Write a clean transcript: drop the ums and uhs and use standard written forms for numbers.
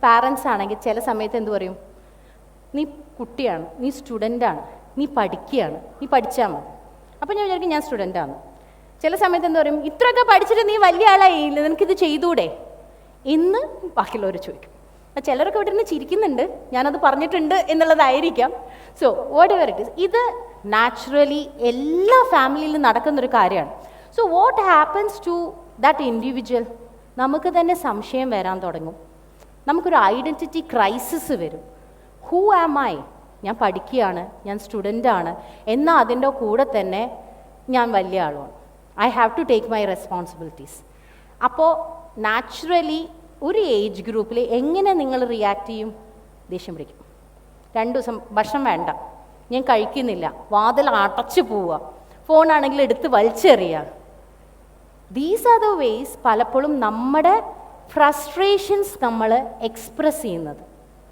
Parents ആണെങ്കിൽ ചില സമയത്ത് എന്ത് പറയും, നീ കുട്ടിയാണ്, നീ സ്റ്റുഡൻ്റാണ്, നീ പഠിക്കുകയാണ്, നീ പഠിച്ചാൽ മതി. അപ്പോൾ ഞാൻ വിചാരിക്കും ഞാൻ സ്റ്റുഡൻ്റാണ്. ചില സമയത്ത് എന്ത് പറയും, ഇത്രയൊക്കെ പഠിച്ചിട്ട് നീ വലിയ ആളായില്ല, നിനക്കിത് ചെയ്തൂടെ എന്ന് ബാക്കിയുള്ളവർ ചോദിക്കും. അപ്പോൾ ചിലരൊക്കെ ഇവിടെ നിന്ന് ചിരിക്കുന്നുണ്ട്, ഞാനത് പറഞ്ഞിട്ടുണ്ട് എന്നുള്ളതായിരിക്കാം. So whatever it is, ഇത് നാച്ചുറലി എല്ലാ ഫാമിലിയിലും നടക്കുന്നൊരു കാര്യമാണ്. So what happens to that individual, നമുക്ക് തന്നെ സംശയം വരാൻ തുടങ്ങും, നമുക്കൊരു ഐഡൻറ്റിറ്റി ക്രൈസിസ് വരും. ഹൂ ആം ഐ, ഞാൻ പഠിക്കുകയാണ്, ഞാൻ സ്റ്റുഡൻ്റാണ്, എന്നാൽ അതിൻ്റെ കൂടെ തന്നെ ഞാൻ വലിയ ആളുമാണ്. I have to take my responsibilities. അപ്പോൾ നാച്ചുറലി ഒരു ഏജ് ഗ്രൂപ്പിൽ എങ്ങനെ നിങ്ങൾ റിയാക്ട് ചെയ്യും? ദേഷ്യം പിടിക്കും. 2 ദിവസം ഭക്ഷണം വേണ്ട, ഞാൻ കഴിക്കുന്നില്ല, വാതിൽ അടച്ചു പോവുക, ഫോണാണെങ്കിൽ എടുത്ത് വലിച്ചെറിയുക. ദീസ് ആർ ദ വേസ് പലപ്പോഴും നമ്മുടെ ഫ്രസ്ട്രേഷൻസ് നമ്മൾ എക്സ്പ്രസ് ചെയ്യുന്നത്.